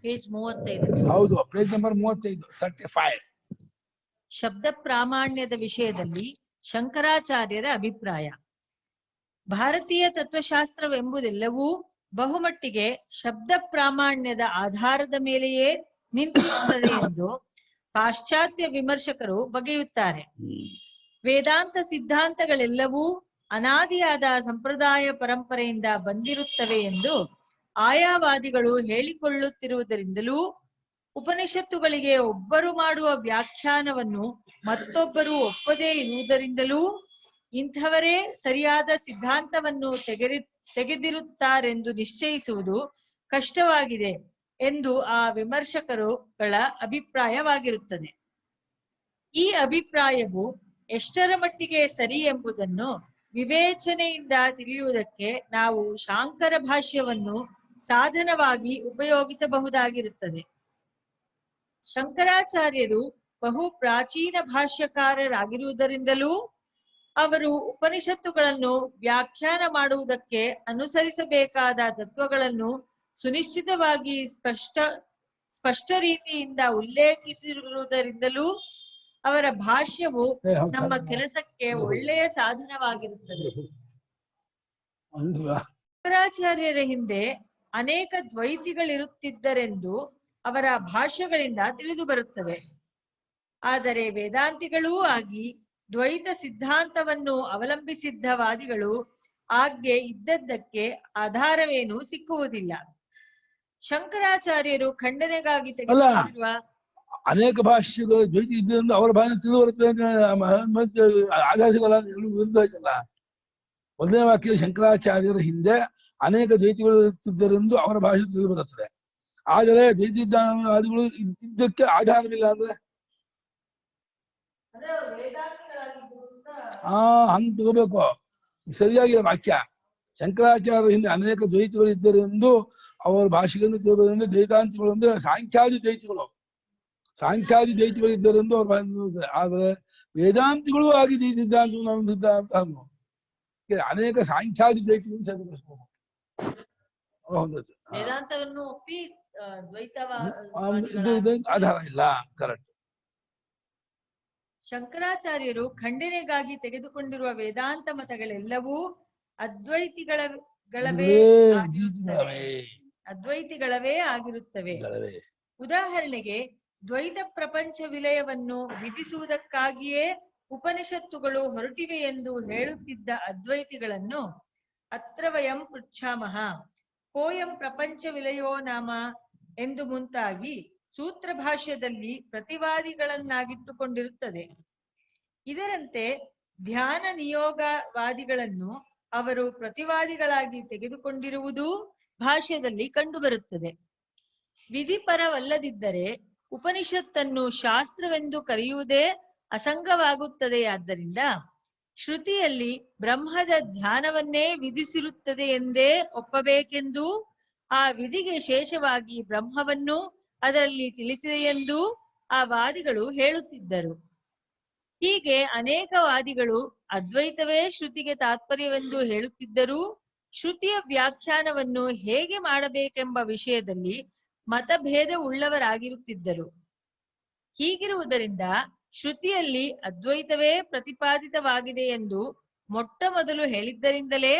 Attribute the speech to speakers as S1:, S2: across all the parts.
S1: Page 35.
S2: ಹೌದು, page number 35, 35.
S1: ಶಬ್ದ ಪ್ರಾಮಾಣ್ಯದ ವಿಷಯದಲ್ಲಿ ಶಂಕರಾಚಾರ್ಯರ ಅಭಿಪ್ರಾಯ. ಭಾರತೀಯ ತತ್ವಶಾಸ್ತ್ರವೆಂಬುದೆಲ್ಲವೂ ಬಹುಮಟ್ಟಿಗೆ ಶಬ್ದ ಪ್ರಾಮಾಣ್ಯದ ಆಧಾರದ ಮೇಲೆಯೇ ನಿಂತಿರುತ್ತದೆ ಎಂದು ಪಾಶ್ಚಾತ್ಯ ವಿಮರ್ಶಕರು ಬಗೆಯುತ್ತಾರೆ. ವೇದಾಂತ ಸಿದ್ಧಾಂತಗಳೆಲ್ಲವೂ ಅನಾದಿಯಾದ ಸಂಪ್ರದಾಯ ಪರಂಪರೆಯಿಂದ ಬಂದಿರುತ್ತವೆ ಎಂದು ಆಯಾವಾದಿಗಳು ಹೇಳಿಕೊಳ್ಳುತ್ತಿರುವುದರಿಂದಲೂ, ಉಪನಿಷತ್ತುಗಳಿಗೆ ಒಬ್ಬರು ಮಾಡುವ ವ್ಯಾಖ್ಯಾನವನ್ನು ಮತ್ತೊಬ್ಬರು ಒಪ್ಪದೇ ಇರುವುದರಿಂದಲೂ ಇಂಥವರೇ ಸರಿಯಾದ ಸಿದ್ಧಾಂತವನ್ನು ತೆಗೆದಿರುತ್ತಾರೆಂದು ನಿಶ್ಚಯಿಸುವುದು ಕಷ್ಟವಾಗಿದೆ ಎಂದು ಆ ವಿಮರ್ಶಕರುಗಳ ಅಭಿಪ್ರಾಯವಾಗಿರುತ್ತದೆ. ಈ ಅಭಿಪ್ರಾಯವು ಎಷ್ಟರ ಮಟ್ಟಿಗೆ ಸರಿ ಎಂಬುದನ್ನು ವಿವೇಚನೆಯಿಂದ ತಿಳಿಯುವುದಕ್ಕೆ ನಾವು ಶಾಂಕರ ಭಾಷ್ಯವನ್ನು ಸಾಧನವಾಗಿ ಉಪಯೋಗಿಸಬಹುದಾಗಿರುತ್ತದೆ. ಶಂಕರಾಚಾರ್ಯರು ಬಹು ಪ್ರಾಚೀನ ಭಾಷ್ಯಕಾರರಾಗಿರುವುದರಿಂದಲೂ ಅವರು ಉಪನಿಷತ್ತುಗಳನ್ನು ವ್ಯಾಖ್ಯಾನ ಮಾಡುವುದಕ್ಕೆ ಅನುಸರಿಸಬೇಕಾದ ತತ್ವಗಳನ್ನು ಸುನಿಶ್ಚಿತವಾಗಿ ಸ್ಪಷ್ಟ ರೀತಿಯಿಂದ ಉಲ್ಲೇಖಿಸಿರುವುದರಿಂದಲೂ ಅವರ ಭಾಷ್ಯವು ನಮ್ಮ ಕೆಲಸಕ್ಕೆ ಒಳ್ಳೆಯ ಸಾಧನವಾಗಿರುತ್ತದೆ. ಶಂಕರಾಚಾರ್ಯರ ಹಿಂದೆ ಅನೇಕ ದ್ವೈತಿಗಳಿರುತ್ತಿದ್ದರೆಂದು ಅವರ ಭಾಷ್ಯಗಳಿಂದ ತಿಳಿದು ಬರುತ್ತದೆ. ಆದರೆ ವೇದಾಂತಿಗಳೂ ಆಗಿ ದ್ವೈತ ಸಿದ್ಧಾಂತವನ್ನು ಅವಲಂಬಿಸಿದ್ದ ವಾದಿಗಳು ಆಗ್ಗೆ ಇದ್ದದ್ದಕ್ಕೆ ಆಧಾರವೇನೂ ಸಿಕ್ಕುವುದಿಲ್ಲ. ಶಂಕರಾಚಾರ್ಯರು ಖಂಡನೆಗಾಗಿ ತೆಗೆದುಕೊಂಡಿರುವ
S2: ಅನೇಕ ಭಾಷೆಗಳು ದ್ವೈತ ಇದ್ದರಿಂದ ಅವರ ಭಾಷೆ ತಿಳಿದು ಬರುತ್ತದೆ ವಿರುದ್ಧ ಆಯ್ತಲ್ಲ. ಒಂದನೇ ವಾಕ್ಯ ಶಂಕರಾಚಾರ್ಯರ ಹಿಂದೆ ಅನೇಕ ದ್ವೈತಿಗಳು ಇರುತ್ತಿದ್ದರೆಂದು ಅವರ ಭಾಷೆ ತಿಳಿದು ಬರುತ್ತದೆ. ಆದರೆ ದ್ವೈತಿವಾದಿಗಳು ಇದ್ದಕ್ಕೆ ಆಧಾರವಿಲ್ಲ ಅಂದ್ರೆ ಹಂಗ ತಗೋಬೇಕು. ಸರಿಯಾಗಿರೋ ವಾಕ್ಯ. ಶಂಕರಾಚಾರ್ಯರ ಹಿಂದೆ ಅನೇಕ ದ್ವೈತಿಗಳು ಇದ್ದರೆಂದು ಅವರ ಭಾಷೆಗಳನ್ನು ತಿಳಿದುಬರುವುದರಿಂದ ದ್ವೈತಾಂತಿಗಳು ಅಂದ್ರೆ ಸಾಂಖ್ಯಾದಿ ದ್ವೈತಿಗಳು ಇದ್ದರೆಂದು ಅವ್ರ ಆದ್ರೆ ವೇದಾಂತಿಗಳು ಆಗಿ ಸಿದ್ಧಾಂತ ಅನೇಕ ಸಾಂಖ್ಯಾದಿ ದ್ವೈತಿಗಳು
S1: ವೇದಾಂತವನ್ನು ಒಪ್ಪಿ
S2: ಆಧಾರ ಇಲ್ಲ. ಕರೆಕ್ಟ್.
S1: ಶಂಕರಾಚಾರ್ಯರು ಖಂಡನೆಗಾಗಿ ತೆಗೆದುಕೊಂಡಿರುವ ವೇದಾಂತ ಮತಗಳೆಲ್ಲವೂ ಅದ್ವೈತಿಗಳವೇ ಆಗಿರುತ್ತವೆ. ಉದಾಹರಣೆಗೆ, ದ್ವೈತ ಪ್ರಪಂಚ ವಿಲಯವನ್ನು ವಿಧಿಸುವುದಕ್ಕಾಗಿಯೇ ಉಪನಿಷತ್ತುಗಳು ಹೊರಟಿವೆ ಎಂದು ಹೇಳುತ್ತಿದ್ದ ಅದ್ವೈತಿಗಳನ್ನು ಅತ್ರ ವಯಂ ಪೃಚ್ಛಾಮಃ ಕೋಯಂ ಪ್ರಪಂಚ ವಿಲಯೋ ನಾಮ ಎಂದು ಮುಂತಾಗಿ ಸೂತ್ರ ಭಾಷ್ಯದಲ್ಲಿ ಪ್ರತಿವಾದಿಗಳನ್ನಾಗಿಟ್ಟುಕೊಂಡಿರುತ್ತದೆ. ಇದರಂತೆ ಧ್ಯಾನ ನಿಯೋಗವಾದಿಗಳನ್ನು ಅವರು ಪ್ರತಿವಾದಿಗಳಾಗಿ ತೆಗೆದುಕೊಂಡಿರುವುದೂ ಭಾಷ್ಯದಲ್ಲಿ ಕಂಡುಬರುತ್ತದೆ. ವಿಧಿಪರವಲ್ಲದಿದ್ದರೆ ಉಪನಿಷತ್ತನ್ನು ಶಾಸ್ತ್ರವೆಂದು ಕರೆಯುವುದೇ ಅಸಂಗವಾಗುತ್ತದೆಯಾದ್ದರಿಂದ ಶ್ರುತಿಯಲ್ಲಿ ಬ್ರಹ್ಮದ ಧ್ಯಾನವನ್ನೇ ವಿಧಿಸಿರುತ್ತದೆ ಎಂದೇ ಒಪ್ಪಬೇಕೆಂದು ಆ ವಿಧಿಗೆ ಶೇಷವಾಗಿ ಬ್ರಹ್ಮವನ್ನು ಅದರಲ್ಲಿ ತಿಳಿಸಿದೆಯೆಂದು ಆ ವಾದಿಗಳು ಹೇಳುತ್ತಿದ್ದರು. ಹೀಗೆ ಅನೇಕ ವಾದಿಗಳು ಅದ್ವೈತವೇ ಶ್ರುತಿಗೆ ತಾತ್ಪರ್ಯವೆಂದು ಹೇಳುತ್ತಿದ್ದರೂ ಶ್ರುತಿಯ ವ್ಯಾಖ್ಯಾನವನ್ನು ಹೇಗೆ ಮಾಡಬೇಕೆಂಬ ವಿಷಯದಲ್ಲಿ ಮತಭೇದವುಳ್ಳವರಾಗಿರುತ್ತಿದ್ದರು. ಹೀಗಿರುವುದರಿಂದ ಶ್ರುತಿಯಲ್ಲಿ ಅದ್ವೈತವೇ ಪ್ರತಿಪಾದಿತವಾಗಿದೆ ಎಂದು ಮೊಟ್ಟ ಮೊದಲು ಹೇಳಿದ್ದರಿಂದಲೇ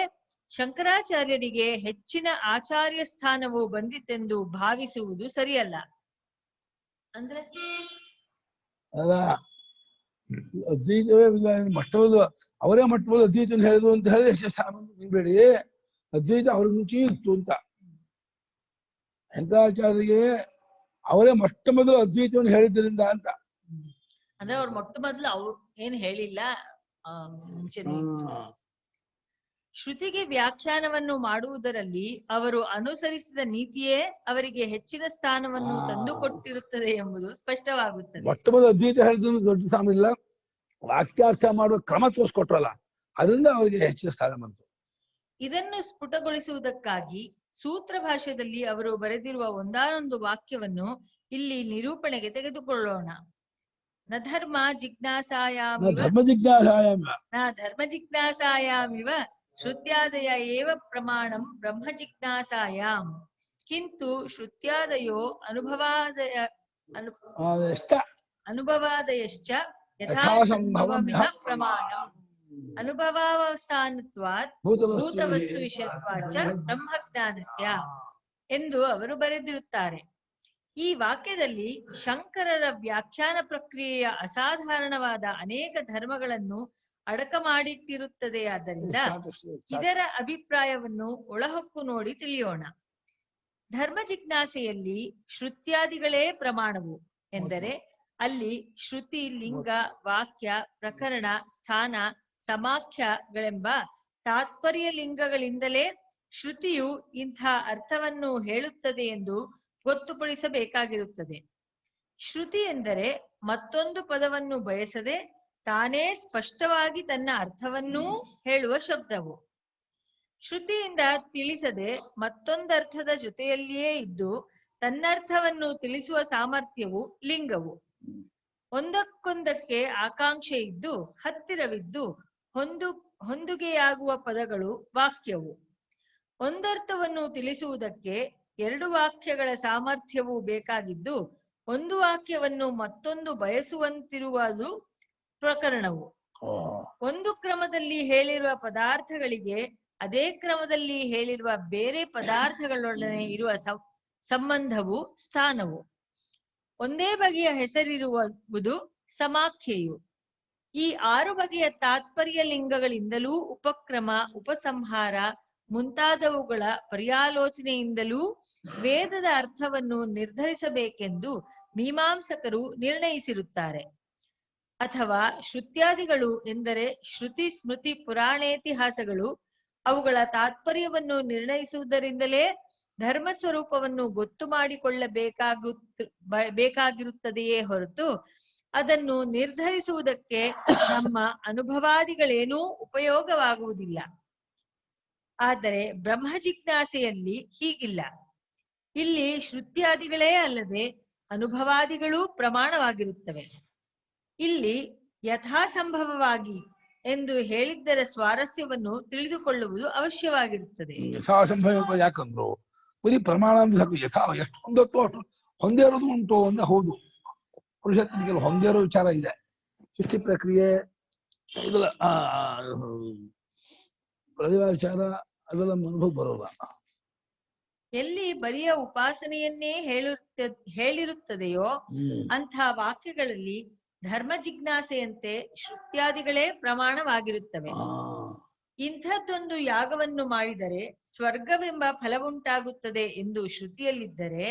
S1: ಶಂಕರಾಚಾರ್ಯರಿಗೆ ಹೆಚ್ಚಿನ ಆಚಾರ್ಯ ಸ್ಥಾನವು ಬಂದಿತೆಂದು ಭಾವಿಸುವುದು ಸರಿಯಲ್ಲ. ಅಂದ್ರೆ
S2: ಅದ್ವೈತವೇ ಮೊಟ್ಟಮೊದಲು ಅವರೇ ಮೊಟ್ಟಮೊದಲು ಅದ್ವೈತ ಹೇಳಿದ್ರು ಅಂತ ಹೇಳಿ ಬೇಡಿ. ಅದ್ವೈತ ಅವ್ರ ಮುಂಚೆ ಇತ್ತು ಅಂತ. ಶಂಕರಾಚಾರ್ಯರಿಗೆ ಅವರೇ ಮೊಟ್ಟ ಮೊದಲು ಅದ್ವೈತವನ್ನು ಹೇಳಿದ್ದರಿಂದ ಅಂತ.
S1: ಅಂದ್ರೆ ಅವ್ರು ಮೊಟ್ಟ ಮೊದಲು ಅವ್ರು ಏನ್ ಹೇಳಿಲ್ಲ, ಮುಂಚೆ ಶ್ರುತಿಗೆ ವ್ಯಾಖ್ಯಾನವನ್ನು ಮಾಡುವುದರಲ್ಲಿ ಅವರು ಅನುಸರಿಸಿದ ನೀತಿಯೇ ಅವರಿಗೆ ಹೆಚ್ಚಿನ ಸ್ಥಾನವನ್ನು ತಂದುಕೊಟ್ಟಿರುತ್ತದೆ ಎಂಬುದು ಸ್ಪಷ್ಟವಾಗುತ್ತದೆ.
S2: ಮೊಟ್ಟ ಮೊದಲು ಅದ್ವೈತ ಹೇಳಿದ್ರು ದೊಡ್ಡ ಸಾಮಿಲ್ಲ, ವಾಕ್ಯಾರ್ಥ ಮಾಡುವ ಕ್ರಮ ತೋರಿಸ್ಕೊಟ್ರಲ್ಲ, ಅದರಿಂದ ಅವರಿಗೆ ಹೆಚ್ಚಿನ ಸ್ಥಾನ ಬಂತು.
S1: ಇದನ್ನು ಸ್ಫುಟಗೊಳಿಸುವುದಕ್ಕಾಗಿ ಸೂತ್ರ ಭಾಷ್ಯದಲ್ಲಿ ಅವರು ಬರೆದಿರುವ ಒಂದಾನೊಂದು ವಾಕ್ಯವನ್ನು ಇಲ್ಲಿ ನಿರೂಪಣೆಗೆ ತೆಗೆದುಕೊಳ್ಳೋಣ. ನ ಧರ್ಮ ಜಿಜ್ಞಾಸಾಯಾಮಿವ ಶ್ರುತ್ಯಾದಯ ಏವ ಪ್ರಮಾಣಂ ಬ್ರಹ್ಮ ಜಿಜ್ಞಾಸಾಯಾಮ್. ಕಿಂತು ಶ್ರುತ್ಯಾದಯೋ ಅನುಭವಾದಯಶ್ಚ ಯಥಾಸಂಭವಮಿಹ ಪ್ರಮಾಣಂ ಅನುಭವಾವಸಾನತ್ವಾತ್ ಭೂತವಸ್ತು ವಿಷಯತ್ವಾಚ ಬ್ರಹ್ಮಜ್ಞಾನಸ್ಯ ಎಂದು ಅವರು ಬರೆದಿರುತ್ತಾರೆ. ಈ ವಾಕ್ಯದಲ್ಲಿ ಶಂಕರರ ವ್ಯಾಖ್ಯಾನ ಪ್ರಕ್ರಿಯೆಯ ಅಸಾಧಾರಣವಾದ ಅನೇಕ ಧರ್ಮಗಳನ್ನು ಅಡಕ ಮಾಡಿಟ್ಟಿರುತ್ತದೆಯಾದ್ದರಿಂದ ಇದರ ಅಭಿಪ್ರಾಯವನ್ನು ಒಳಹೊಕ್ಕು ನೋಡಿ ತಿಳಿಯೋಣ. ಧರ್ಮ ಜಿಜ್ಞಾಸೆಯಲ್ಲಿ ಶ್ರುತ್ಯಾದಿಗಳೇ ಪ್ರಮಾಣವು ಎಂದರೆ ಅಲ್ಲಿ ಶ್ರುತಿ, ಲಿಂಗ, ವಾಕ್ಯ, ಪ್ರಕರಣ, ಸ್ಥಾನ, ಸಮಾಖ್ಯಗಳೆಂಬ ತಾತ್ಪರ್ಯ ಲಿಂಗಗಳಿಂದಲೇ ಶ್ರುತಿಯು ಇಂಥ ಅರ್ಥವನ್ನು ಹೇಳುತ್ತದೆ ಎಂದು ಗೊತ್ತುಪಡಿಸಬೇಕಾಗಿರುತ್ತದೆ. ಶ್ರುತಿ ಎಂದರೆ ಮತ್ತೊಂದು ಪದವನ್ನು ಬಯಸದೆ ತಾನೇ ಸ್ಪಷ್ಟವಾಗಿ ತನ್ನ ಅರ್ಥವನ್ನೂ ಹೇಳುವ ಶಬ್ದವು. ಶ್ರುತಿಯಿಂದ ತಿಳಿಸದೆ ಮತ್ತೊಂದರ್ಥದ ಜೊತೆಯಲ್ಲಿಯೇ ಇದ್ದು ತನ್ನರ್ಥವನ್ನು ತಿಳಿಸುವ ಸಾಮರ್ಥ್ಯವು ಲಿಂಗವು. ಒಂದಕ್ಕೊಂದಕ್ಕೆ ಆಕಾಂಕ್ಷೆ ಇದ್ದು ಹತ್ತಿರವಿದ್ದು ಹೊಂದುಗೆಯಾಗುವ ಪದಗಳು ವಾಕ್ಯವು. ಒಂದರ್ಥವನ್ನು ತಿಳಿಸುವುದಕ್ಕೆ ಎರಡು ವಾಕ್ಯಗಳ ಸಾಮರ್ಥ್ಯವು ಬೇಕಾಗಿದ್ದು ಒಂದು ವಾಕ್ಯವನ್ನು ಮತ್ತೊಂದು ಬಯಸುವಂತಿರುವುದು ಪ್ರಕರಣವು. ಒಂದು ಕ್ರಮದಲ್ಲಿ ಹೇಳಿರುವ ಪದಾರ್ಥಗಳಿಗೆ ಅದೇ ಕ್ರಮದಲ್ಲಿ ಹೇಳಿರುವ ಬೇರೆ ಪದಾರ್ಥಗಳೊಡನೆ ಇರುವ ಸಂಬಂಧವು ಸ್ಥಾನವು. ಒಂದೇ ಬಗೆಯ ಹೆಸರಿರುವುದು ಸಮಾಖ್ಯೆಯು. ಈ 6 ಬಗೆಯ ತಾತ್ಪರ್ಯ ಲಿಂಗಗಳಿಂದಲೂ ಉಪಕ್ರಮ, ಉಪಸಂಹಾರ ಮುಂತಾದವುಗಳ ಪರ್ಯಾಲೋಚನೆಯಿಂದಲೂ ವೇದದ ಅರ್ಥವನ್ನು ನಿರ್ಧರಿಸಬೇಕೆಂದು ಮೀಮಾಂಸಕರು ನಿರ್ಣಯಿಸಿರುತ್ತಾರೆ. ಅಥವಾ ಶ್ರುತ್ಯಾದಿಗಳು ಎಂದರೆ ಶ್ರುತಿ, ಸ್ಮೃತಿ, ಪುರಾಣೇತಿಹಾಸಗಳು ಅವುಗಳ ತಾತ್ಪರ್ಯವನ್ನು ನಿರ್ಣಯಿಸುವುದರಿಂದಲೇ ಧರ್ಮ ಸ್ವರೂಪವನ್ನು ಗೊತ್ತು ಮಾಡಿಕೊಳ್ಳಬೇಕಾಗಿರುತ್ತದೆಯೇ ಹೊರತು ಅದನ್ನು ನಿರ್ಧರಿಸುವುದಕ್ಕೆ ನಮ್ಮ ಅನುಭವಾದಿಗಳೇನೂ ಉಪಯೋಗವಾಗುವುದಿಲ್ಲ. ಆದರೆ ಬ್ರಹ್ಮ ಜಿಜ್ಞಾಸೆಯಲ್ಲಿ ಹೀಗಿಲ್ಲ. ಇಲ್ಲಿ ಶ್ರುತ್ಯಾದಿಗಳೇ ಅಲ್ಲದೆ ಅನುಭವಾದಿಗಳೂ ಪ್ರಮಾಣವಾಗಿರುತ್ತವೆ. ಇಲ್ಲಿ ಯಥಾಸಂಭವವಾಗಿ ಎಂದು ಹೇಳಿದ್ದರ ಸ್ವಾರಸ್ಯವನ್ನು ತಿಳಿದುಕೊಳ್ಳುವುದು ಅವಶ್ಯವಾಗಿರುತ್ತದೆ.
S2: ಯಥಾಸಂಭವ ಯಾಕಂದ್ರು ಬರೀ ಪ್ರಮಾಣ ಅಂದ್ರೆ ಸಾಕು. ಯಥಾ ಎಷ್ಟು ಹೊಂದತ್ತೋ ಅಷ್ಟು ಹೊಂದೇ ಇರೋದು ಉಂಟು ಅಂದ್ರೆ ಹೌದು. ಪುರುಷತ್ವನಿಗೆಲ್ಲ ಹೊಂದೇ ಇರೋ ವಿಚಾರ ಇದೆ. ಸೃಷ್ಟಿ ಪ್ರಕ್ರಿಯೆ ಇದೆಲ್ಲ ಪ್ರತಿಭಾ ವಿಚಾರ ಅದೆಲ್ಲ ಅನುಭವ ಬರೋಲ್ಲ.
S1: ಎಲ್ಲಿ ಬರಿಯ ಉಪಾಸನೆಯನ್ನೇ ಹೇಳಿರುತ್ತದೆಯೋ ಅಂಥ ವಾಕ್ಯಗಳಲ್ಲಿ ಧರ್ಮ ಜಿಜ್ಞಾಸೆಯಂತೆ ಶ್ರುತ್ಯಾದಿಗಳೇ ಪ್ರಮಾಣವಾಗಿರುತ್ತವೆ. ಇಂಥದ್ದೊಂದು ಯಾಗವನ್ನು ಮಾಡಿದರೆ ಸ್ವರ್ಗವೆಂಬ ಫಲವುಂಟಾಗುತ್ತದೆ ಎಂದು ಶ್ರುತಿಯಲ್ಲಿದ್ದರೆ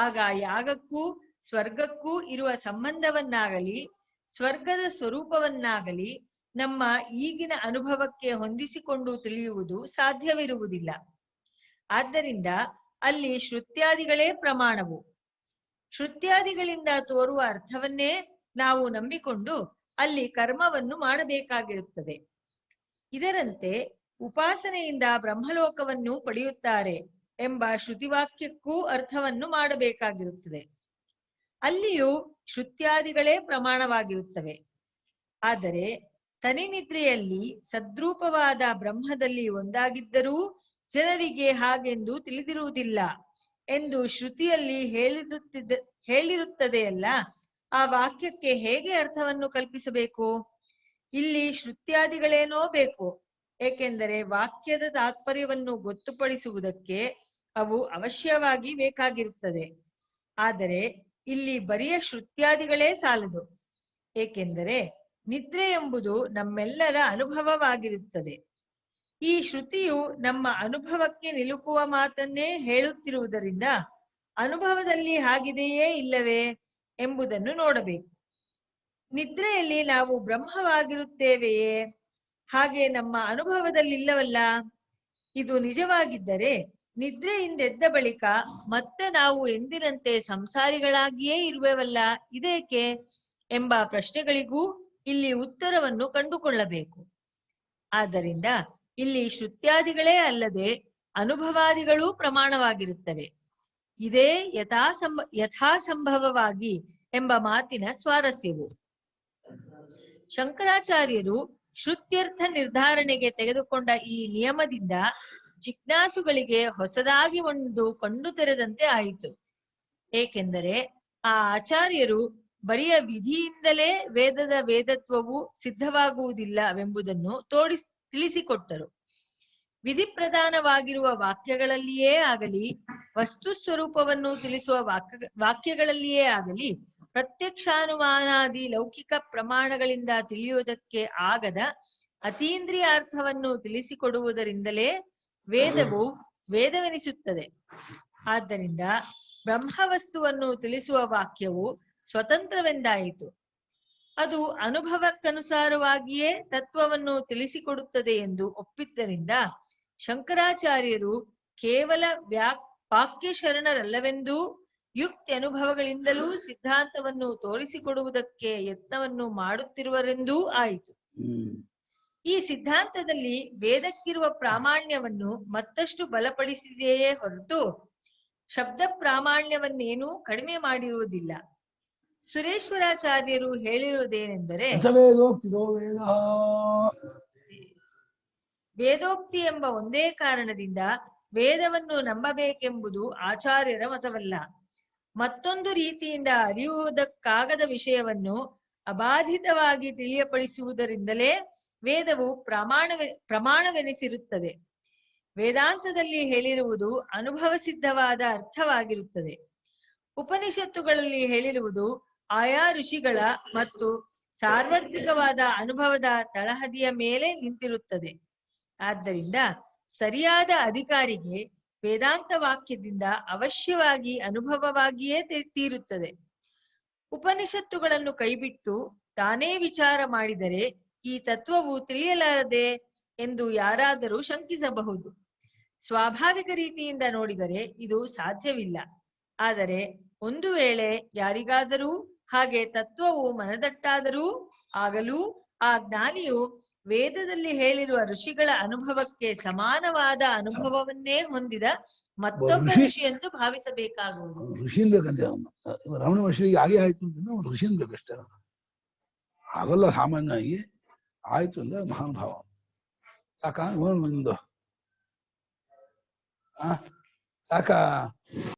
S1: ಆಗ ಯಾಗಕ್ಕೂ ಸ್ವರ್ಗಕ್ಕೂ ಇರುವ ಸಂಬಂಧವನ್ನಾಗಲಿ ಸ್ವರ್ಗದ ಸ್ವರೂಪವನ್ನಾಗಲಿ ನಮ್ಮ ಈಗಿನ ಅನುಭವಕ್ಕೆ ಹೊಂದಿಸಿಕೊಂಡು ತಿಳಿಯುವುದು ಸಾಧ್ಯವಿರುವುದಿಲ್ಲ. ಆದ್ದರಿಂದ ಅಲ್ಲಿ ಶ್ರುತ್ಯಾದಿಗಳೇ ಪ್ರಮಾಣವು. ಶ್ರುತ್ಯಾದಿಗಳಿಂದ ತೋರುವ ಅರ್ಥವನ್ನೇ ನಾವು ನಂಬಿಕೊಂಡು ಅಲ್ಲಿ ಕರ್ಮವನ್ನು ಮಾಡಬೇಕಾಗಿರುತ್ತದೆ. ಇದರಂತೆ ಉಪಾಸನೆಯಿಂದ ಬ್ರಹ್ಮಲೋಕವನ್ನು ಪಡೆಯುತ್ತಾರೆ ಎಂಬ ಶ್ರುತಿವಾಕ್ಯಕ್ಕೂ ಅರ್ಥವನ್ನು ಮಾಡಬೇಕಾಗಿರುತ್ತದೆ. ಅಲ್ಲಿಯೂ ಶ್ರುತ್ಯಾದಿಗಳೇ ಪ್ರಮಾಣವಾಗಿರುತ್ತವೆ. ಆದರೆ ತನಿನಿದ್ರೆಯಲ್ಲಿ ಸದ್ರೂಪವಾದ ಬ್ರಹ್ಮದಲ್ಲಿ ಒಂದಾಗಿದ್ದರೂ ಜನರಿಗೆ ಹಾಗೆಂದು ತಿಳಿದಿರುವುದಿಲ್ಲ ಎಂದು ಶ್ರುತಿಯಲ್ಲಿ ಹೇಳಿರುತ್ತದೆಯಲ್ಲ, ಆ ವಾಕ್ಯಕ್ಕೆ ಹೇಗೆ ಅರ್ಥವನ್ನು ಕಲ್ಪಿಸಬೇಕು? ಇಲ್ಲಿ ಶ್ರುತ್ಯಾದಿಗಳೇನೋ ಬೇಕು. ಏಕೆಂದರೆ ವಾಕ್ಯದ ತಾತ್ಪರ್ಯವನ್ನು ಗೊತ್ತುಪಡಿಸುವುದಕ್ಕೆ ಅವು ಅವಶ್ಯವಾಗಿ ಬೇಕಾಗಿರುತ್ತದೆ. ಆದರೆ ಇಲ್ಲಿ ಬರಿಯ ಶ್ರುತ್ಯಾದಿಗಳೇ ಸಾಲದು. ಏಕೆಂದರೆ ನಿದ್ರೆ ಎಂಬುದು ನಮ್ಮೆಲ್ಲರ ಅನುಭವವಾಗಿರುತ್ತದೆ. ಈ ಶ್ರುತಿಯು ನಮ್ಮ ಅನುಭವಕ್ಕೆ ನಿಲುಕುವ ಮಾತನ್ನೇ ಹೇಳುತ್ತಿರುವುದರಿಂದ ಅನುಭವದಲ್ಲಿ ಹಾಗಿದೆಯೇ ಇಲ್ಲವೇ ಎಂಬುದನ್ನು ನೋಡಬೇಕು. ನಿದ್ರೆಯಲ್ಲಿ ನಾವು ಬ್ರಹ್ಮವಾಗಿರುತ್ತೇವೆಯೇ? ಹಾಗೆ ನಮ್ಮ ಅನುಭವದಲ್ಲಿಲ್ಲವಲ್ಲ. ಇದು ನಿಜವಾಗಿದ್ದರೆ ನಿದ್ರೆಯಿಂದೆದ್ದ ಬಳಿಕ ಮತ್ತೆ ನಾವು ಎಂದಿನಂತೆ ಸಂಸಾರಿಗಳಾಗಿಯೇ ಇರುವೆವಲ್ಲ, ಇದೇಕೆ ಎಂಬ ಪ್ರಶ್ನೆಗಳಿಗೂ ಇಲ್ಲಿ ಉತ್ತರವನ್ನು ಕಂಡುಕೊಳ್ಳಬೇಕು. ಆದ್ದರಿಂದ ಇಲ್ಲಿ ಶ್ರುತ್ಯಾದಿಗಳೇ ಅಲ್ಲದೆ ಅನುಭವಾದಿಗಳೂ ಪ್ರಮಾಣವಾಗಿರುತ್ತವೆ. ಇದೇ ಯಥಾಸಂಭವವಾಗಿ ಎಂಬ ಮಾತಿನ ಸ್ವಾರಸ್ಯವು. ಶಂಕರಾಚಾರ್ಯರು ಶ್ರುತ್ಯರ್ಥ ನಿರ್ಧಾರಣೆಗೆ ತೆಗೆದುಕೊಂಡ ಈ ನಿಯಮದಿಂದ ಜಿಜ್ಞಾಸುಗಳಿಗೆ ಹೊಸದಾಗಿ ಒಂದು ಕಣ್ಣು ತೆರೆದಂತೆ ಆಯಿತು. ಏಕೆಂದರೆ ಆ ಆಚಾರ್ಯರು ಬರಿಯ ವಿಧಿಯಿಂದಲೇ ವೇದತ್ವವು ಸಿದ್ಧವಾಗುವುದಿಲ್ಲವೆಂಬುದನ್ನು ತಿಳಿಸಿಕೊಟ್ಟರು. ವಿಧಿ ಪ್ರಧಾನವಾಗಿರುವ ವಾಕ್ಯಗಳಲ್ಲಿಯೇ ಆಗಲಿ, ವಸ್ತು ಸ್ವರೂಪವನ್ನು ತಿಳಿಸುವ ವಾಕ್ಯಗಳಲ್ಲಿಯೇ ಆಗಲಿ, ಪ್ರತ್ಯಕ್ಷಾನುಮಾನಾದಿ ಲೌಕಿಕ ಪ್ರಮಾಣಗಳಿಂದ ತಿಳಿಯುವುದಕ್ಕೆ ಆಗದ ಅತೀಂದ್ರಿಯ ಅರ್ಥವನ್ನು ತಿಳಿಸಿಕೊಡುವುದರಿಂದಲೇ ವೇದವು ವೇದವೆನಿಸುತ್ತದೆ. ಆದ್ದರಿಂದ ಬ್ರಹ್ಮವಸ್ತುವನ್ನು ತಿಳಿಸುವ ವಾಕ್ಯವು ಸ್ವತಂತ್ರವೆಂದಾಯಿತು. ಅದು ಅನುಭವಕ್ಕನುಸಾರವಾಗಿಯೇ ತತ್ವವನ್ನು ತಿಳಿಸಿಕೊಡುತ್ತದೆ ಎಂದು ಒಪ್ಪಿದ್ದರಿಂದ ಶಂಕರಾಚಾರ್ಯರು ಕೇವಲ ವಾಕ್ಯ ಶರಣರಲ್ಲವೆಂದೂ ಯುಕ್ತಿ ಅನುಭವಗಳಿಂದಲೂ ಸಿದ್ಧಾಂತವನ್ನು ತೋರಿಸಿಕೊಡುವುದಕ್ಕೆ ಯತ್ನವನ್ನು ಮಾಡುತ್ತಿರುವರೆಂದೂ ಆಯಿತು. ಈ ಸಿದ್ಧಾಂತದಲ್ಲಿ ವೇದಕ್ಕಿರುವ ಪ್ರಾಮಾಣ್ಯವನ್ನು ಮತ್ತಷ್ಟು ಬಲಪಡಿಸಿದೆಯೇ ಹೊರತು ಶಬ್ದ ಪ್ರಾಮಾಣ್ಯವನ್ನೇನೂ ಕಡಿಮೆ ಮಾಡಿರುವುದಿಲ್ಲ. ಸುರೇಶ್ವರಾಚಾರ್ಯರು ಹೇಳಿರುವುದೇನೆಂದರೆ, ವೇದೋಕ್ತಿ ಎಂಬ ಒಂದೇ ಕಾರಣದಿಂದ ವೇದವನ್ನು ನಂಬಬೇಕೆಂಬುದು ಆಚಾರ್ಯರ ಮತವಲ್ಲ. ಮತ್ತೊಂದು ರೀತಿಯಿಂದ ಅರಿಯುವುದಕ್ಕಾಗದ ವಿಷಯವನ್ನು ಅಬಾಧಿತವಾಗಿ ತಿಳಿಯಪಡಿಸುವುದರಿಂದಲೇ ವೇದವು ಪ್ರಮಾಣವೆನಿಸಿರುತ್ತದೆ. ವೇದಾಂತದಲ್ಲಿ ಹೇಳಿರುವುದು ಅನುಭವ ಸಿದ್ಧವಾದ ಅರ್ಥವಾಗಿರುತ್ತದೆ. ಉಪನಿಷತ್ತುಗಳಲ್ಲಿ ಹೇಳಿರುವುದು ಆಯಾ ಋಷಿಗಳ ಮತ್ತು ಸಾರ್ವತ್ರಿಕವಾದ ಅನುಭವದ ತಳಹದಿಯ ಮೇಲೆ ನಿಂತಿರುತ್ತದೆ. ಆದ್ದರಿಂದ ಸರಿಯಾದ ಅಧಿಕಾರಿಗೆ ವೇದಾಂತ ವಾಕ್ಯದಿಂದ ಅವಶ್ಯವಾಗಿ ಅನುಭವವಾಗಿಯೇ ತೀರುತ್ತದೆ. ಉಪನಿಷತ್ತುಗಳನ್ನು ಕೈಬಿಟ್ಟು ತಾನೇ ವಿಚಾರ ಮಾಡಿದರೆ ಈ ತತ್ವವು ತಿಳಿಯಲಾರದೆ ಎಂದು ಯಾರಾದರೂ ಶಂಕಿಸಬಹುದು. ಸ್ವಾಭಾವಿಕ ರೀತಿಯಿಂದ ನೋಡಿದರೆ ಇದು ಸಾಧ್ಯವಿಲ್ಲ. ಆದರೆ ಒಂದು ವೇಳೆ ಯಾರಿಗಾದರೂ ಹಾಗೆ ತತ್ವವು ಮನದಟ್ಟಾದರೂ ಆಗಲೂ ಆ ಜ್ಞಾನಿಯು ವೇದದಲ್ಲಿ ಹೇಳಿರುವ ಋಷಿಗಳ ಅನುಭವಕ್ಕೆ ಸಮಾನವಾದ ಅನುಭವವನ್ನೇ ಹೊಂದಿದ ಮತ್ತೊಬ್ಬ ಋಷಿ ಎಂದು ಭಾವಿಸಬೇಕಾಗುವುದು.
S2: ಋಷಿನ್ ಬೇಕಂತೆ ರಮಣ ಮಹರ್ಷಿಗೆ ಹಾಗೆ ಆಯ್ತು ಅಂತ ಒಂದು ಋಷಿನ್ ಬೇಕಷ್ಟೇ. ಆಗಲ್ಲ ಸಾಮಾನ್ಯವಾಗಿ ಆಯ್ತು ಅಂದ್ರೆ ಮಹಾನುಭಾವ. ಯಾಕ ಒಂದು ಯಾಕ